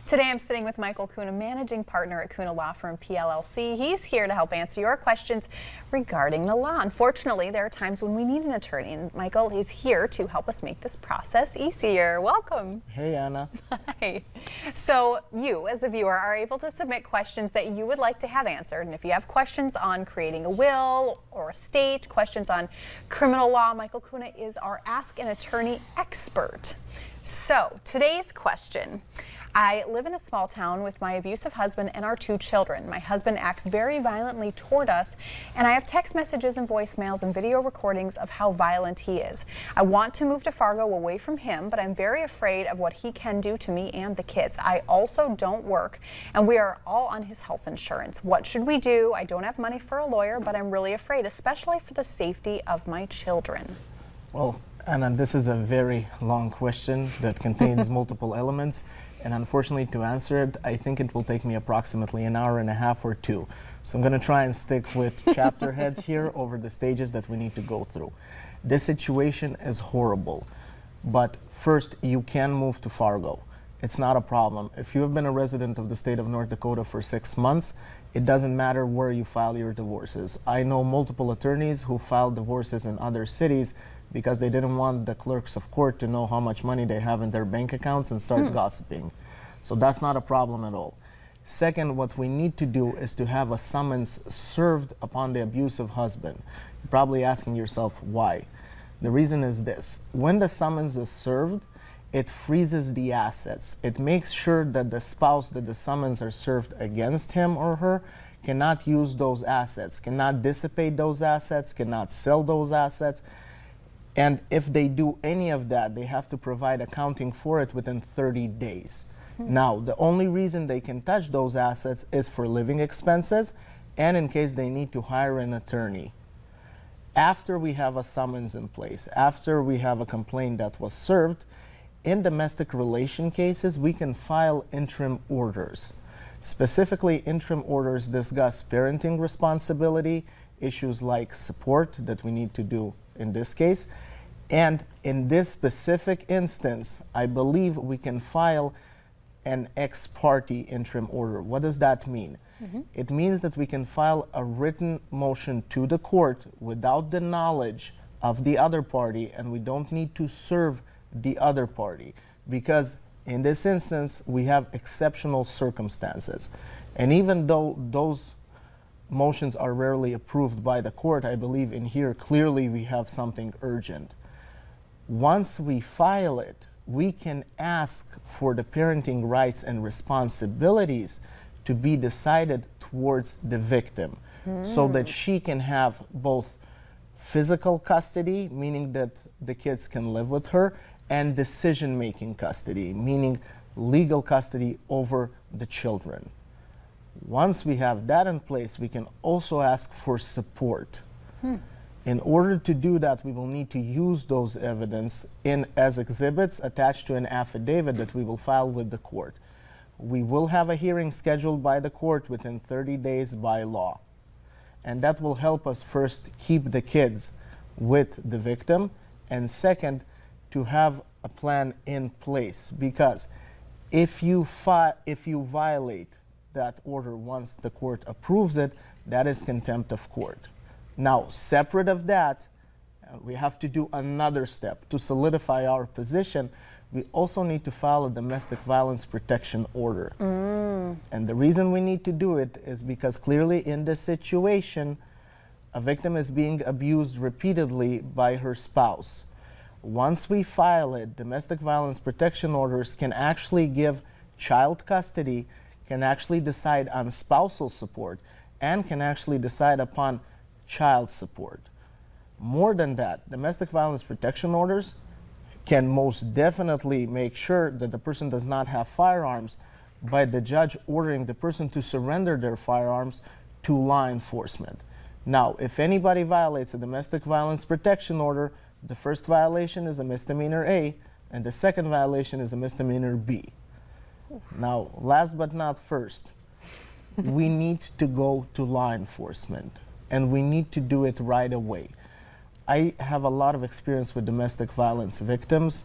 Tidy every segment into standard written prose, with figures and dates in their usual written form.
Today I'm sitting with Michael Kuna, managing partner at Kuna Law Firm PLLC. He's here to help answer your questions regarding the law. Unfortunately, there are times when we need an attorney, and Michael is here to help us make this process easier. Welcome. Hey, Anna. Hi. So you, as the viewer, are able to submit questions that you would like to have answered. And if you have questions on creating a will or estate, questions on criminal law, Michael Kuna is our Ask an Attorney expert. So today's question. I live in a small town with my abusive husband and our 2 children. My husband acts very violently toward us, and I have text messages and voicemails and video recordings of how violent he is. I want to move to Fargo away from him, but I'm very afraid of what he can do to me and the kids. I also don't work, and we are all on his health insurance. What should we do? I don't have money for a lawyer, but I'm really afraid, especially for the safety of my children. Well, Anna, this is a very long question that contains multiple elements. And unfortunately, to answer it, I think it will take me approximately an hour and a half or 2. So I'm going to try and stick with chapter heads here over the stages that we need to go through. This situation is horrible. But first, you can move to Fargo. It's not a problem. If you have been a resident of the state of North Dakota for 6 months, it doesn't matter where you file your divorces. I know multiple attorneys who filed divorces in other cities because they didn't want the clerks of court to know how much money they have in their bank accounts and start gossiping. So that's not a problem at all. Second, what we need to do is to have a summons served upon the abusive husband. You're probably asking yourself why. The reason is this. When the summons is served, it freezes the assets. It makes sure that the spouse that the summons are served against him or her cannot use those assets, cannot dissipate those assets, cannot sell those assets. And if they do any of that, they have to provide accounting for it within 30 days. Now, the only reason they can touch those assets is for living expenses and in case they need to hire an attorney. After we have a summons in place, after we have a complaint that was served, in domestic relation cases, we can file interim orders. Specifically, interim orders discuss parenting responsibility, issues like support that we need to do in this case. And in this specific instance, I believe we can file an ex parte interim order. What does that mean? It means that we can file a written motion to the court without the knowledge of the other party, and we don't need to serve the other party because in this instance we have exceptional circumstances. And even though those motions are rarely approved by the court, I believe in here clearly we have something urgent. Once we file it, we can ask for the parenting rights and responsibilities to be decided towards the victim so that she can have both physical custody, meaning that the kids can live with her, and decision-making custody, meaning legal custody over the children. Once we have that in place, we can also ask for support. In order to do that, we will need to use those evidence as exhibits attached to an affidavit that we will file with the court. We will have a hearing scheduled by the court within 30 days by law. And that will help us first keep the kids with the victim, and second, to have a plan in place, because if you violate that order once the court approves it, that is contempt of court. Now, separate of that, we have to do another step to solidify our position. We also need to file a domestic violence protection order. And the reason we need to do it is because clearly in this situation, a victim is being abused repeatedly by her spouse. Once we file it, domestic violence protection orders can actually give child custody, can actually decide on spousal support, and can actually decide upon child support. More than that, domestic violence protection orders can most definitely make sure that the person does not have firearms by the judge ordering the person to surrender their firearms to law enforcement. Now, if anybody violates a domestic violence protection order, the first violation is a misdemeanor A, and the second violation is a misdemeanor B. Now, last but not first, we need to go to law enforcement, and we need to do it right away. I have a lot of experience with domestic violence victims,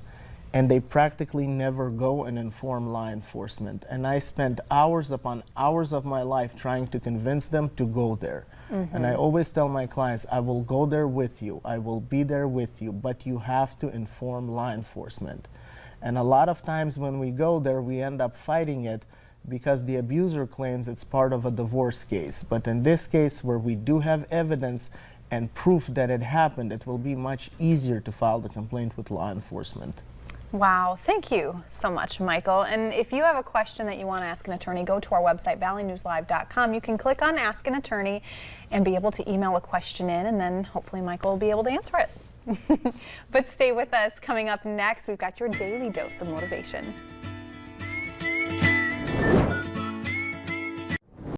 and they practically never go and inform law enforcement. And I spent hours upon hours of my life trying to convince them to go there. And I always tell my clients, I will go there with you, I will be there with you, but you have to inform law enforcement. And a lot of times when we go there, we end up fighting it because the abuser claims it's part of a divorce case. But in this case, where we do have evidence and proof that it happened, it will be much easier to file the complaint with law enforcement. Wow, thank you so much, Michael. And if you have a question that you want to ask an attorney, go to our website, valleynewslive.com. You can click on Ask an Attorney and be able to email a question in, and then hopefully Michael will be able to answer it. But stay with us. Coming up next, we've got your daily dose of motivation.